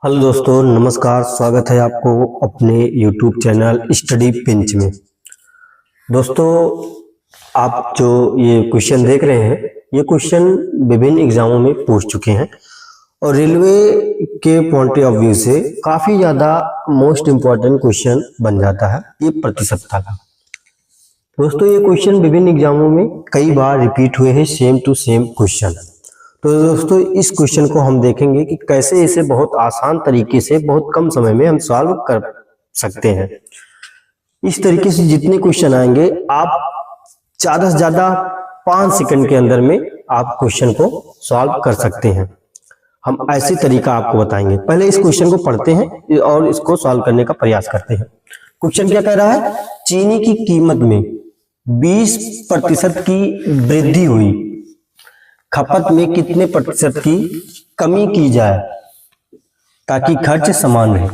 Hello दोस्तों, नमस्कार। स्वागत है आपको अपने YouTube चैनल स्टडी पिंच में। दोस्तों, आप जो ये क्वेश्चन देख रहे हैं, ये क्वेश्चन विभिन्न एग्जामों में पूछ चुके हैं और रेलवे के पॉइंट ऑफ व्यू से काफ़ी ज़्यादा मोस्ट इम्पॉर्टेंट क्वेश्चन बन जाता है ये प्रतिशतता का। दोस्तों, ये क्वेश्चन विभिन्न एग्जामों में कई बार रिपीट हुए हैं, सेम टू सेम क्वेश्चन। तो दोस्तों, इस क्वेश्चन को हम देखेंगे कि कैसे इसे बहुत आसान तरीके से बहुत कम समय में हम सॉल्व कर सकते हैं। इस तरीके से जितने क्वेश्चन आएंगे, आप ज़्यादा से ज़्यादा 5 सेकंड के अंदर में आप क्वेश्चन को सॉल्व कर सकते हैं। हम ऐसे तरीका आपको बताएंगे। पहले इस क्वेश्चन को पढ़ते हैं और इसको सॉल्व करने का प्रयास करते हैं। क्वेश्चन क्या कह रहा है? चीनी की कीमत में 20% की वृद्धि हुई, खपत में कितने प्रतिशत की कमी की जाए ताकि खर्च समान रहे।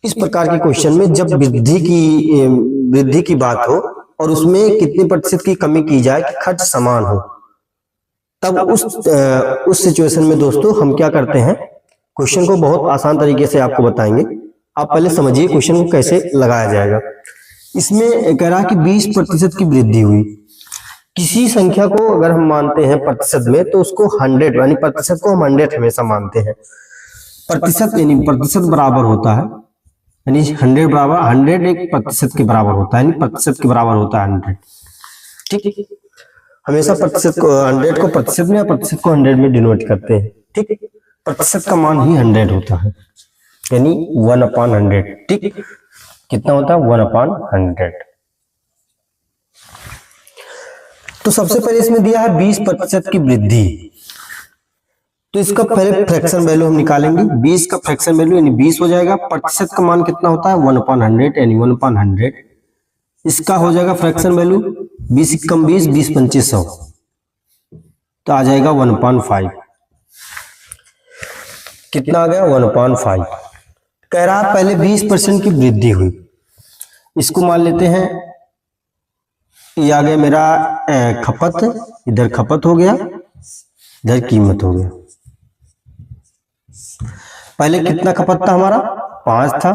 इस प्रकार के क्वेश्चन में जब वृद्धि की बात हो और उसमें कितने प्रतिशत की कमी की जाए कि खर्च समान हो, तब उस सिचुएशन में दोस्तों हम क्या करते हैं, क्वेश्चन को बहुत आसान तरीके से आपको बताएंगे। आप पहले समझिए क्वेश्चन को कैसे लगाया जाएगा। इसमें कह रहा है कि 20% की वृद्धि हुई। किसी संख्या को अगर हम मानते हैं प्रतिशत में, तो उसको 100 यानी प्रतिशत को हम 100 हमेशा मानते हैं। प्रतिशत यानी प्रतिशत बराबर होता है, यानी 100 बराबर 100 एक प्रतिशत के बराबर होता है, यानी प्रतिशत के बराबर होता है 100। ठीक, हमेशा प्रतिशत को 100 को प्रतिशत में या प्रतिशत को 100 में डिनोट करते हैं। ठीक, प्रतिशत का मान ही 100 होता है, यानी 1/100। ठीक, कितना होता है? 1/100। तो सबसे पहले इसमें दिया है 20% की वृद्धि, तो इसका पहले फ्रैक्शन वैल्यू हम निकालेंगे। 20 का फ्रैक्शन वैल्यू यानी 20 हो जाएगा। प्रतिशत का मान कितना होता है? 1/100 यानी 1/100। इसका हो जाएगा फ्रैक्शन वैल्यू 20 कम 20, 20 25 100, तो आ जाएगा 1/5। कितना आ गया? 1/5। कह रहा है पहले 20% की वृद्धि हुई, इसको मान लेते हैं ये आ गया मेरा खपत, इधर खपत हो गया, इधर कीमत हो गया। पहले कितना खपत था हमारा? 5 था,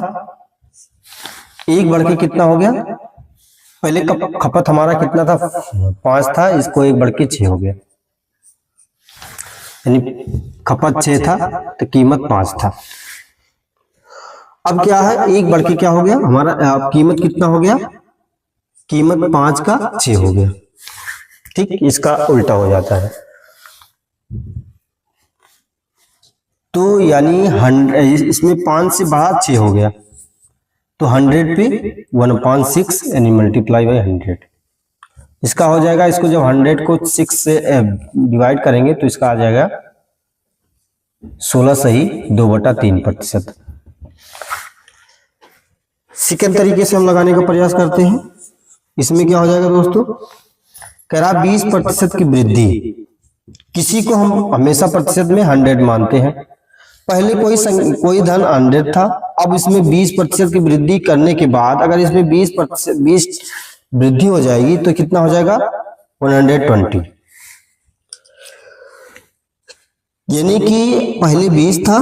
एक बढ़ के कितना हो गया? पहले खपत हमारा कितना था? 5 था, इसको एक बढ़ के 6 हो गया, यानी खपत 6 था तो कीमत 5 था। अब क्या है, एक बढ़ के क्या हो गया हमारा? कीमत कितना हो गया? कीमत 5 का 6 हो गया। ठीक, इसका उल्टा हो जाता है। तो यानी इसमें 5 से बढ़ा 6 हो गया, तो 100 पे 1/6 यानी मल्टीप्लाई बाई 100। इसका हो जाएगा, इसको जब 100 को 6 से डिवाइड करेंगे तो इसका आ जाएगा 16 सही 2/3%। सेकंड तरीके से हम लगाने का प्रयास करते हैं। इसमें क्या हो जाएगा दोस्तों? कह रहा 20% की वृद्धि। किसी को हम हमेशा प्रतिशत में 100 मानते हैं। पहले कोई धन 100 था, अब इसमें 20% की वृद्धि करने के बाद अगर इसमें 20% वृद्धि हो जाएगी तो कितना हो जाएगा? 120। यानी कि पहले 20 था,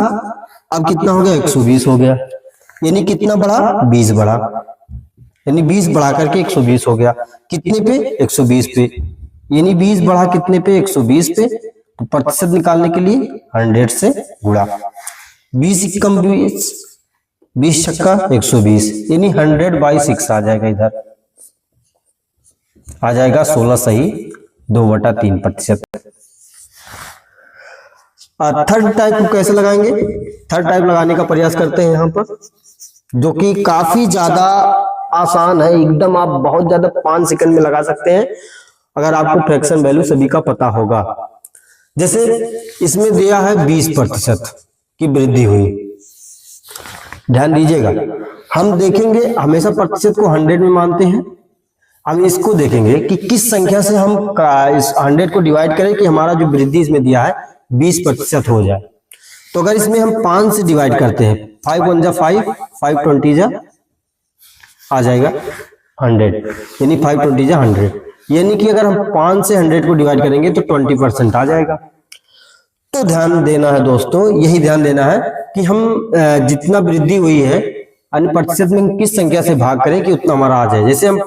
अब कितना हो गया? 120 हो गया। यानी कितना बढ़ा? 20 बढ़ा, यानी 20 बढ़ा करके 120 हो गया। कितने पे? 120 पे। यानी 20 बढ़ा कितने पे? 120 पे। तो प्रतिशत निकालने के लिए 100 से गुणा, 20 कम 20, 20 छक्का 120, यानी 100/6 आ जाएगा। इधर आ जाएगा 16 सही 2/3%। थर्ड टाइप को कैसे लगाएंगे? थर्ड टाइप लगाने का प्रयास करते हैं यहाँ पर, जो कि काफी ज्यादा आसान है एकदम। आप बहुत ज्यादा 5 सेकंड में लगा सकते हैं अगर आपको फ्रैक्शन वैल्यू सभी का पता होगा। जैसे इसमें दिया है 20% की वृद्धि हुई, ध्यान दीजिएगा। हम देखेंगे हमेशा प्रतिशत को 100 में मानते हैं। हम इसको देखेंगे कि किस संख्या से हम इस 100 को डिवाइड करें कि हमारा जो वृद्धि इसमें दिया है 20% हो जाए। तो अगर इसमें हम 5 से डिवाइड करते हैं, 5 1 जा 5, 5 20 जा आ जाएगा 100, यानी 5 20 जा 100। यानी कि अगर हम 5 से 100 को डिवाइड करेंगे तो 20% आ जाएगा। तो ध्यान देना है दोस्तों, यही ध्यान देना है कि हम जितना वृद्धि हुई है अन्य प्रतिशत में किस संख्या से भाग करें कि उतना हमारा आ जाए। जैसे हम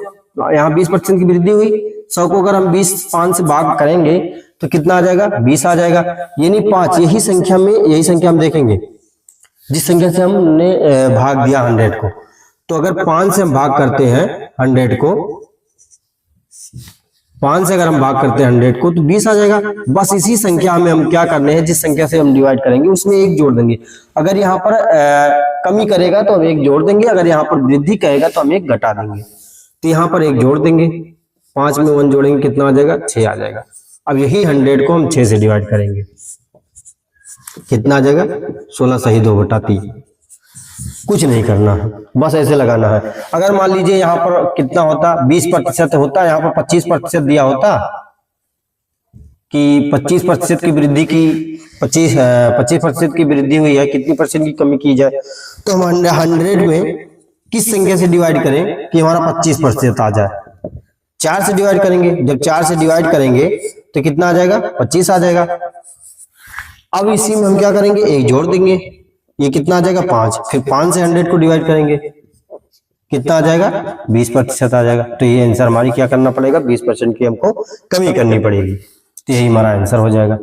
यहाँ 20% की वृद्धि हुई, 100 को अगर हम 5 से भाग करेंगे तो कितना आ जाएगा, 20 आ जाएगा, यानी 5। यही संख्या हम देखेंगे जिस संख्या से हमने भाग दिया 100 को। तो अगर 5 से हम भाग करते हैं 100 को, 5 से अगर हम भाग करते हैं 100 को तो 20 आ जाएगा। बस इसी संख्या में हम क्या करने हैं, जिस संख्या से हम डिवाइड करेंगे उसमें 1 जोड़ देंगे। अगर यहाँ पर कमी करेगा तो हम 1 जोड़ देंगे, अगर यहाँ पर वृद्धि करेगा तो हम 1 घटा देंगे। तो यहाँ पर 1 जोड़ देंगे, 5 में 1 जोड़ेंगे, कितना आ जाएगा, 6 आ जाएगा। अब यही 100 को हम 6 से डिवाइड करेंगे, कितना आ जाएगा, 16 सही 2/3। कुछ नहीं करना है, बस ऐसे लगाना है। अगर मान लीजिए यहाँ पर कितना होता, 20% होता, यहाँ पर 25% दिया होता कि 25% की वृद्धि की 25% की वृद्धि हुई है, कितनी परसेंट की कमी की जाए, तो हम 100 में किस संख्या से डिवाइड करें कि हमारा 25% आ जाए। 4 से डिवाइड करेंगे, जब 4 से डिवाइड करेंगे तो कितना आ जाएगा, 25 आ जाएगा। अब इसी में हम क्या करेंगे, 1 जोड़ देंगे, ये कितना आ जाएगा, 5। फिर 5 से 100 को डिवाइड करेंगे, कितना आ जाएगा, 20% आ जाएगा। तो ये आंसर हमारी क्या करना पड़ेगा, 20% की हमको कमी करनी पड़ेगी। तो यही हमारा आंसर हो जाएगा।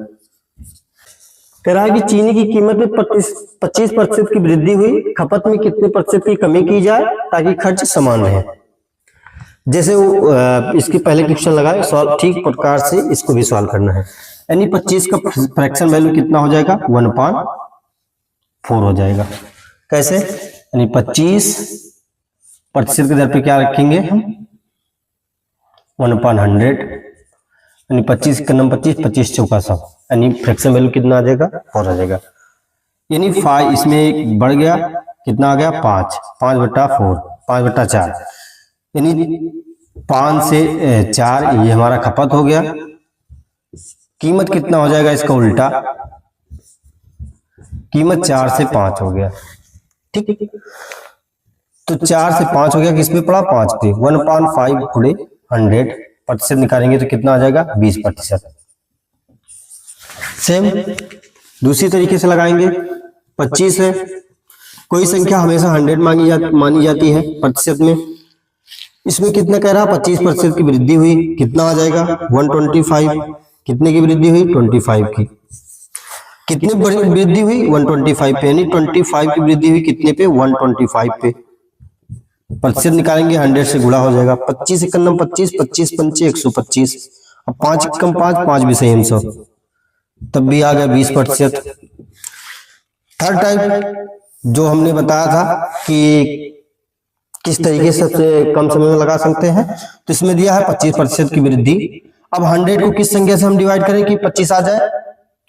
कह रहा है कि चीनी की कीमत में 25% की वृद्धि हुई, खपत में कितने प्रतिशत की कमी की जाए ताकि खर्च समान रहे। जैसे वो इसके पहले क्वेश्चन लगाए, सॉल्व ठीक प्रकार से इसको भी सॉल्व करना है। यानी 25 का फ्रैक्शन वैल्यू कितना हो जाएगा, 1/4 हो जाएगा। कैसे, यानी 25% के दर पे क्या रखेंगे हम, 1/100, यानी 25 का नंबर 25, 25 चौका 100, यानी फ्रैक्शन वैल्यू कितना आ जाएगा, 4 आ जाएगा। यानी 5 इसमें एक बढ़ गया, कितना आ गया, 5, 5/4, 5/4, यानी 5 से 4 ये हमारा खपत हो गया। कीमत कितना हो जाएगा, इसका उल्टा, कीमत 4 से 5 हो गया। ठीक, तो 4 से 5 हो गया, किस पे पड़ा, 5 पे। 1/5 गुणे 100 प्रतिशत निकालेंगे तो कितना आ जाएगा, 20%। सेम दूसरी तरीके से लगाएंगे। 25 है, कोई संख्या हमेशा 100 मानी जाती है प्रतिशत में। इसमें कितना कह रहा, 25% की वृद्धि हुई, कितना आ जाएगा, 125। कितने की वृद्धि हुई, 25 की। कितनी बड़ी वृद्धि हुई, 125 पे, यानी 25 की वृद्धि हुई कितने पे, 125 पे। प्रतिशत निकालेंगे, 100 से गुणा हो जाएगा। 25 1 25, 25 पंचे 125। अब 5 कम 5, 5 भी सही 100, तब भी आ गया 20%। थर्ड टाइप जो हमने बताया था कि किस तरीके से सबसे कम समय में लगा सकते हैं, तो इसमें दिया है 25% की वृद्धि। अब 100 को किस संख्या से हम डिवाइड करें कि 25 आ जाए,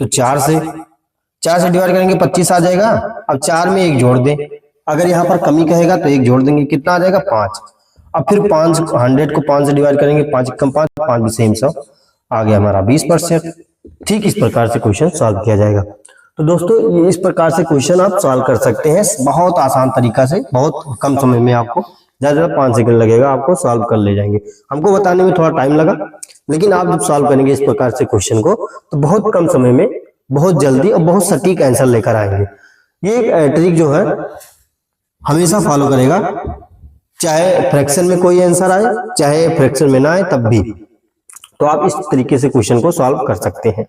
तो 4 से डिवाइड करेंगे, 25 आ जाएगा। अब 4 में 1 जोड़ दें, अगर यहाँ पर कमी कहेगा तो 1 जोड़ देंगे, कितना आ जाएगा, 5। अब फिर 100 को 5 से डिवाइड करेंगे, 5 कम 5, 5 भी सेम 100, आ गया हमारा 20%। ठीक इस प्रकार से क्वेश्चन सॉल्व किया जाएगा। तो दोस्तों इस प्रकार से क्वेश्चन आप सॉल्व कर सकते हैं, बहुत आसान तरीका से, बहुत कम समय में, आपको ज्यादा 5 सेकंड लगेगा, आपको सॉल्व कर ले जाएंगे। हमको बताने में थोड़ा टाइम लगा, लेकिन आप जब सॉल्व करेंगे इस प्रकार से क्वेश्चन को तो बहुत कम समय में, बहुत जल्दी और बहुत सटीक आंसर लेकर आएंगे। ये ट्रिक जो है हमेशा फॉलो करेगा, चाहे फ्रैक्शन में कोई आंसर आए, चाहे फ्रैक्शन में ना आए, तब भी। तो आप इस तरीके से क्वेश्चन को सॉल्व कर सकते हैं।